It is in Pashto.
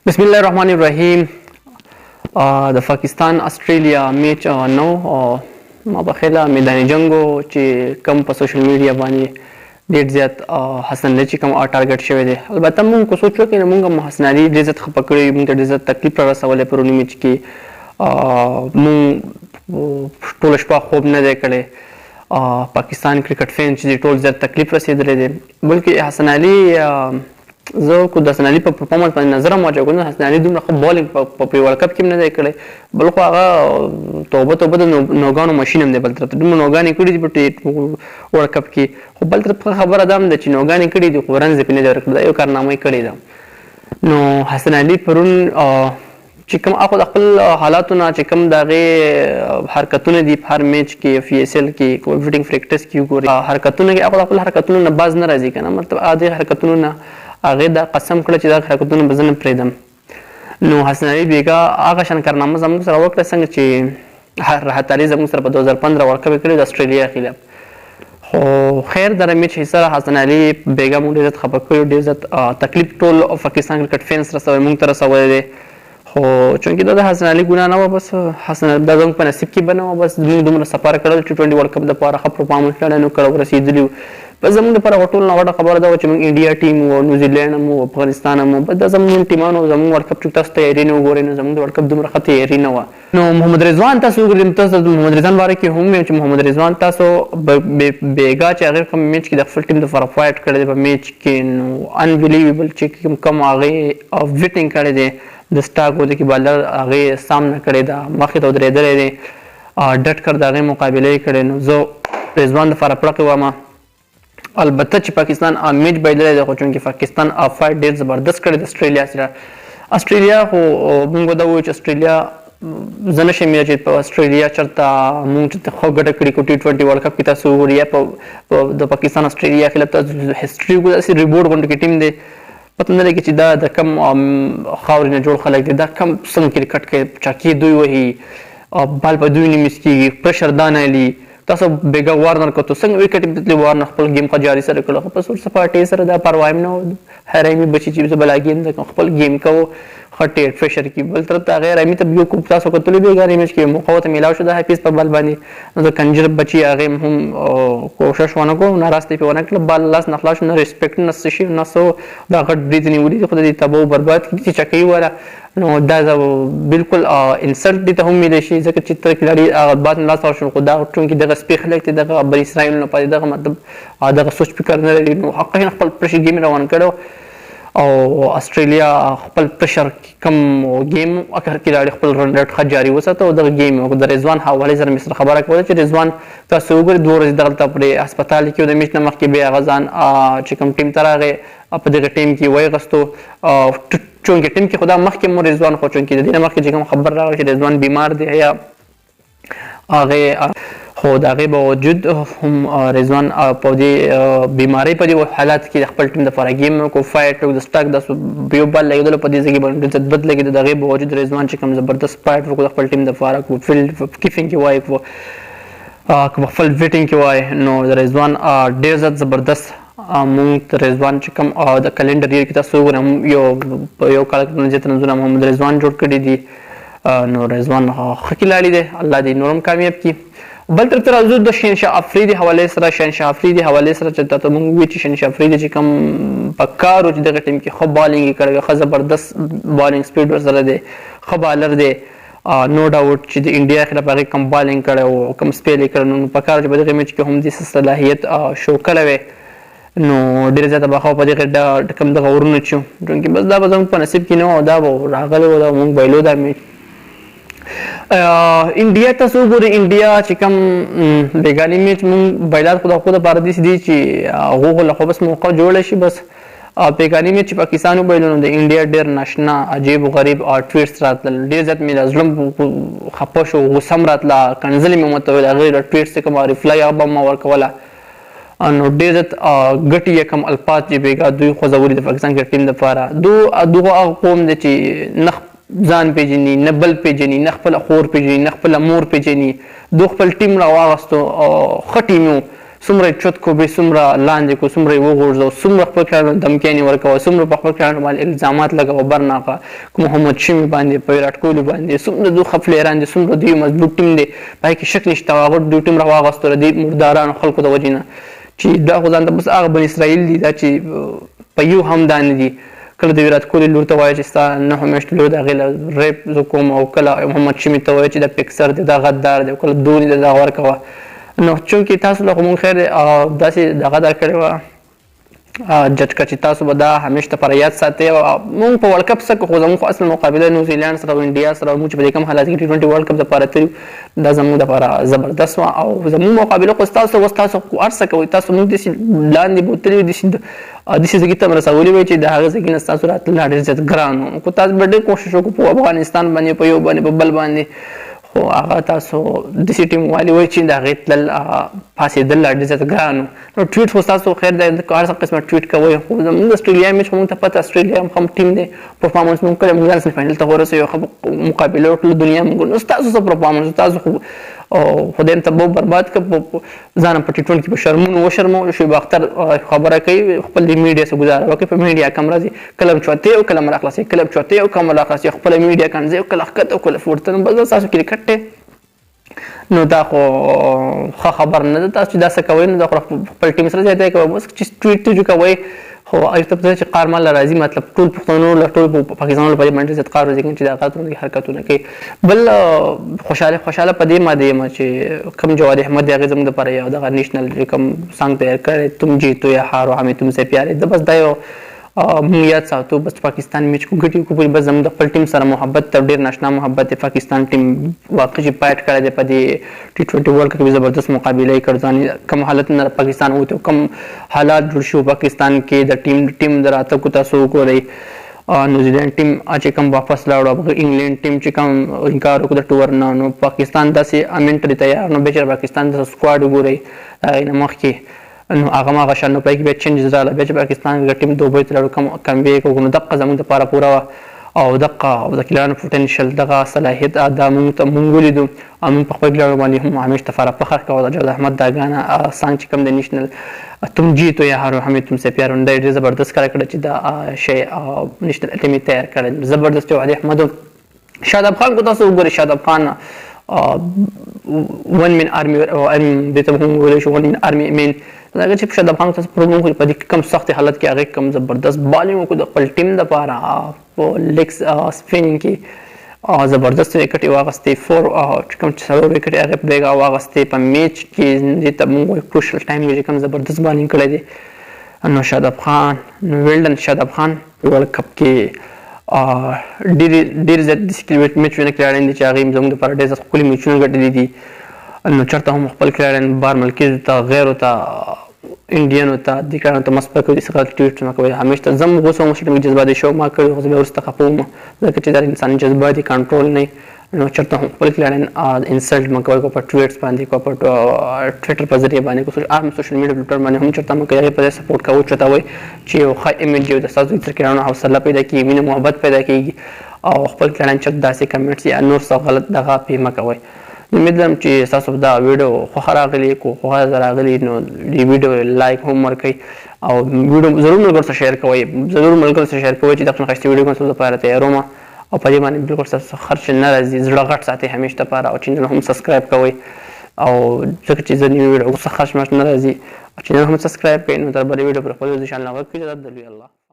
بسم الله الرحمن الرحیم. د پاکستان استرالیا میچ نو ما بخیله میداني جنگو چې کم په سوشل میډیا باندې ډېر زیات حسن چې کوم ټارګټ شوی دی. البته مونږ کو سوچ وکړو مونږ حسن علي ډېر زیات خپه کړی، مونږ ته ډېر زیات تکلیف را رسولی پرونی میچ کې. مونږ ټوله شپه خوب نه دی کړی. پاکستان کرکټ فین چې ټول زیات تکلیف رسېدلی دی، بلکې حسن علي زه کو د حسن علي په پرفارمنس باندې نظر واچوم نو حسن علي دومره ښه بالینګ په ورلډ کپ کې هم نه دی کړی، بل خو هغه توبه د نوګانو ماشین هم دی. بل طرف ته دومره نوګانې کړي دي په ورلډ کپ کې، خو بل طرف خبره دا هم ده چې نوګانې کړي دي خو رنز یې پرې نه دی ورکړی، دا یو کارنامه یې کړې ده. نو حسن علي پرون چې کوم اخو د خپل حالاتو نه چې کوم د هغې حرکتونه دي په هر میچ کې في اس ال کې کویفیټینګ پریکټس کې وګورئ، حرکتونه کې اخو د خپل حرکتونو نه باز نه راځي که نه، مطلب هغې حرکتونو نه هغې دا قسم کړه چې دا حرکتونه به زه نه پرېږدم. نو حسن علي بیګا هغه شان کارنامه زموږ سره وکړه څنګه چې راحت علي زموږ سره په 2015 ورلډ کپ یې کړی د استرالیا خلاف. خو خیر در میچ حصه حسن علي بیګا موږ ډېر زیات خفه کړي، ډېر زیات تکلیف ټول پاکستان کرکټ فینس رسوي، موږ ته رسولی دی. خو چونکې دا د حسن علي ګناه نه وه، بس حسن علي دا زموږ په نصیب کې به نه وه، بس موږ دومره سفر کړل T20 ورلډ کپ دپاره ښه پرفارمنس لرلی نو کړه ورسېدلي وو. بس زموږ لپاره خو ټول نه غټه خبره دا وه چې موږ انډیا ټیم وو، نیوزیلینډ هم وو، افغانستان هم وو، بس دا زموږ ټیمانو زموږ ورلډ کپ چې تاسو تیاري نه وګورئ نو زموږ د ورلډ کپ دومره ښه تیاري نه وه. نو محمد رضوان تاسو وګورئ، تاسو د محمد رضوان باره کې هم ویم چې محمد رضوان تاسو بیګا چې هغې کوم میچ کې د خپل ټیم دپاره فایټ کړی دی په میچ کې، نو انبلیویبل چې کوم هغې ویټینګ کړی دی د سټاک و د کې بالر هغې سامنه کړې ده، مخې ته ودرېدلی دی، ډټ کر د هغې مقابله یې کړې. نو زه رضوان دپاره پړقې وم. البته چې پاکستان میچ بایدلی دی، خو چونکې پاکستان فایټ ډېر زبردست کړی د استرالیا سره. استرالیا خو مونږ دا ووایو چې استرالیا زه نشم ویلی چې په استرالیا چېرته مونږ چې ښه ګټه کړې کړو T20 ورلډ کپ کې تاسو وګورئ، یا د پاکستان استرالیا خلاف تاسو هسټري وګورئ، داسې ریبورډ غونډه کې ټیم دی، پته نه لګي چې دا د کم خاورې نه جوړ خلک دي، دا کم څنګه کرکټ کوي، چاکې دوی وهي، بال په دوی نه مس کېږي، پرشر دا نه لي. تاسو بیګا وارنر کتو څنګه وکټ بدلې وارنر خپل گیم ښه جاري سره کړو، خو په سور سپاټې سره دا پروا هم نه و، حرامي بچي چې زه بلا ګیم د خپل گیم کوو ښه ټیټ فشر کې. بل طرف ته هغې رامي ته یو کوب تاسو کتلو بیګا میچ کې موقع ورته میلاو شو د حفیظ په بال باندې، نو د کنجر بچي هغې هم کوشش ونه کړو، ناراسته یې پرې ونه کړله، بال لاس نه خلاص شو، نه ریسپیکټ نه څه شي نه څه، دا غټ برید یې نیولي دي خو د دې تباه و برباد کړي چې چکۍ واله. نو دا بالکل انسلټ دې ته هم ویلی شي، ځکه چې ته کلاړي هغه باد نه لاس ورشو، خو دا چونکې دغه سپي خلک دي، دغه بر اسرائیل نه پاتې دغه مطلب دغه سوچ فکر نه لري، نو حقیقي خپل پرشر ګیم روان کړی او استرالیا خپل پرشر کم گیم اکر کلاړي خپل رن ریټ ښه جاري وساته او دغه گیم د رضوان حوالې سره مې سره خبره کوله چې رضوان تاسو وګورئ 2 ورځې دغلته پرې هسپتال کې د میچ نه مخکې بیا هغه ځان چې کوم ټیم ته راغی په دغه ټیم کې ویغستو، چونکې ټیم کې خو دا مخکې مو رضوان، خو چونکې د دې نه مخکې چې کوم خبر راغی چې رضوان بیمار دی یا هغې، خو د هغې باوجود هم رضوان په دې بیمارۍ په دې حالات کې د خپل ټیم دپاره گیم وکړو، فایټ وکړو، د سټاک داسې یو بال لګېدلو په دې ځای کې باندې ډېر بد لګېده، د هغې باوجود رضوان چې کوم زبردست فایټ وکړو د خپل ټیم دپاره، که په فیلډ کیپینګ کې وایي که په خپل ویټینګ کې وایي، نو د رضوان ډېر زیات زبردست مونږ ته رضوان چې کوم د کلنډر ییر کې تاسو وګورئ په یو کال کې زیات رنزونه محمد رضوان جوړ کړي دي. نو رضوان ښه کلاړي دی، الله دې نور هم کامیاب کړي. بل طرف ته راځو د شهنشاه افریدي حوالې سره. شهنشاه افریدي حوالې سره چې تاسو مونږ ووایو چې شهنشاه افریدي چې کوم په کار و چې دغه ټیم کې ښه بالینګ یې کړی، ښه زبردست بالینګ سپیډ ورسره دی، ښه بالر دی، نو ډاوټ چې د انډیا خلاف هغې کم بالینګ کړی او کم سپیل یې کړی، نو په کار چې په دغه میچ کې هم داسې صلاحیت شو کړی وی، نو ډېره زیاته به ښه په دغې کوم دغه ورونه چې چونکې بس دا به زموږ په نصیب کې نه وه، دا به راغلی و، دا مونږ بایلو دا میچ. انډیا تاسو وګورئ، انډیا چې کوم بیګاني میچ مونږ بایلات خو د هغو دپاره داسې دي چې هغو خو له خو بس موقع جوړه شي، بس بیګاني میچ چې پاکستان وبایلو نو د انډیا ډېر ناشنا عجیب و غریب ټویټس راتلل، ډېر زیات مې د زړه خفه شو، غوسه هم راتله، کنځلې مې ورته ویل، هغې د ټویټس چې کومه ریپلای هغه به ما ورکوله، نو ډېر زیات ګټې یا کم الفاظ چې بیګا دوی خوځولي د پاکستان کرکټ ټیم دپاره. دغه هغه قوم دی چې نه ځان پیژني، نه بل پیژني، نه خپله خور پیژني، نه خپله مور پیژني، دوی خپل ټیم راواغستو، ښه ټیم و، څومره چت کو به څومره لاندې کو څومره وغورځو څومره خپل کړه دمکیانی ورکوه څومره په خپل کړه باندې الزامات لګوه برناقه محمد شمی باندې په ویراټ کوهلی باندې څومره دوه خپلېران دي څومره دوی مضبوط ټیم دی پای کې شک نشته هغه دوی ټیم راواغستو د مردارانو خلکو د وجې نه چې دا خو ځان ته بس هغه بن اسرائیل دي دا چې په یو هم دا نه دي کله د ویراټ کوهلی لور ته وایي چې ستا نهه میاشتې لور د هغې له ریپ زه کوم او کله محمد شمی ته وایي چې دا پکسر دی دا غدار دی او کله دونی دی دا ورکوه نو چونکې تاسو له خو مونږ خیر داسې دغه دا کړې وه جټکه چې تاسو به دا همیشه دپاره یاد ساتئ مونږ په ورلډ کپ څه خو زموږ خو اصل مقابله نیوزیلینډ سره او انډیا سره مونږ چې په دې کوم حالات کې ټي 20 ورلډ کپ دپاره تللي دا زموږ دپاره زبردست وه او زموږ مقابله خو ستاسو اوس تاسو هر څه کوئ تاسو مونږ داسې لاندې بوتلي داسې ځایږي ته م رسولي وی چې د هغه ځایږي نه ستاسو راتلل لا ډېر زیات ګران و خو تاسو به ډېر کوښښ وکړو په افغانستان باندې په یو باندې په بل باندې خو هغه تاسو داسې ټیم والي وایي چې د هغې تلل پاسېدل لا ډېر زیات ګران و نو ټویټ خو ستاسو خیر دی هر څه قسمه ټویټ کوئ خو زموږ د اسټرالیا میچ خو مونږ ته پته اسټرالیا هم ټیم دی پرفارمنس مونږ کړی مونږ ځان سیمي فاینل ته ورسوي ښه مقابله وکړو دنیا مونږ نو ستاسو څه پرفارمنس ستاسو خو خدای ته به برباد کړ ځان په ټي 20 کې په شرمونو وشرمو شعیب اختر خبره کوي خپل د میډیا څخه ګزاره وکړي په میډیا کم راځي کله چوتې او کله مراخلاصي کله چوتې او کله مراخلاصي خپل میډیا کنځي او کله ښکته او کله پورته نو بس تاسو کرکټ دی نو دا خو ښه خبر نه ده تاسو چې دا څه کوئ نو دا خو خپل ټیم سره ځای کوئ بس چې ټویټ ته کوئ خو ایو ته پته چې قار مال راځي مطلب ټول پښتنو له ټول پاکستان په باندې زیات قار راځي چې دا غلط حرکتونه کوي بل خوشاله په دې ماده یم چې کم جواد احمد هغه زموږ لپاره یو دغه نیشنل کم سانګ تیار کړی تم جیتو یا هارو همې تم سے پیارې د بس دا یو مونږ یاد ساتو بس پاکستان میچ کو ګټي کو بس زموږ د خپل ټیم سره محبت ته ډېر ناشنا محبت دی پاکستان ټیم واقعي پایټ کړی دی په دې ټي 20 ورلډ کپ کې زبردست مقابله یې کړ ځان کم حالت نه پاکستان وته کم حالات جوړ شو پاکستان کې د ټیم د راتګ تاسو وګورئ نیوزیلینډ ټیم چې کوم واپس لاړو انګلینډ ټیم چې کوم انکار وکړ د ټور نه نو پاکستان داسې امنټري تیار نو بیچاره پاکستان د سکواډ وګورئ نه مخکې نو هغه ما غشان نو پای کې به چینجز رااله بیا چې پاکستان ټیم دوبۍ ته لاړو کم بیک وکړو نو دقه زموږ دپاره پوره وه او دقه د کلانو پوټنشل دغه صلاحیت دا مونږ ولیدو او مونږ په خپل کلانو باندې هم همیش دپاره فخر کوو د جواد احمد دا ګانه سانګ چې کوم د نیشنل تم جیتو یا هارو همې تم سے پیار دا ډېر زبردست کار کړی چې دا شی نیشنل ټیم یې تیار کړی زبردست جواد احمد شاداب خان کو تاسو وګورئ شاداب خان ون من ارمي دې ته هم ویلی شو ون من ارمي مین هغه چې شاداب خان تاسو پروګرام کوي په دې کم سخت حالت کې هغه کم زبردست بالینګ وکړو د خپل ټیم دپاره په لیګ سپینینګ کې زبردست وکټ یې واغستې چې کوم چې څلور وکټ یې هغې په بیګا واغستې په میچ کې دې ته مونږ وایو کروشل ټایم کې چې کوم زبردست بالینګ کړی دی نو شاداب خان نو ویلډن شاداب خان ورلډ کپ کې ډېر زیات ډسکلیویټ میچونه کړي دي چې هغې زموږ دپاره ډېر زیات ښکلي میچونه ګټلي دي نو چېرته هم خپل کړیان بار ملکیزو ته غیرو ته انډینو ته دې کړیانو ته مسپک دي څه غلط ټویټ مه کوئ همیشه ته زه هم غوسه وم چې جذبه دې شو ما کړی خو زه بیا وروسته خفه وم ځکه چې دا انساني جذبه دي کنټرول نه نو چېرته هم خپل کړیان انسلټ مه کوئ کو په ټویټس باندې کو په ټویټر په ذریعه باندې کو عام سوشل میډیا پلیټفارم باندې هم چېرته مه کوئ هغې په ځای سپورټ کوو چېرته وایي چې یو ښه ایمیج یو د ستاسو تر کړیانو حوصله پیدا کېږي مینه محبت پیدا کېږي او خپل کړیان چېرته داسې کمنټس یا نور څه غلط دغه پې مه کوئ امید لرم چې تاسو دا ویډیو خوښه راغلي کو خوښه راغلي نو دې ویډیو لایک هم ورکړئ او ویډیو ضرور ملګرو سره شیر کوئ ضرور ملګرو سره شیر کوئ چې دغه ښایسته ویډیو کوم ستاسو لپاره تیاروم او په دې باندې بالکل ستاسو خرچ نه راځي زړه غټ ساتئ همیشه دپاره او چینل هم سبسکرایب کوئ او ځکه چې زه نوي ویډیو څه خرچ نه راځي او چینل هم سبسکرایب کړئ نو تر بلې ویډیو پر خپل ځیشان لا وکړئ اجازه درلوي الله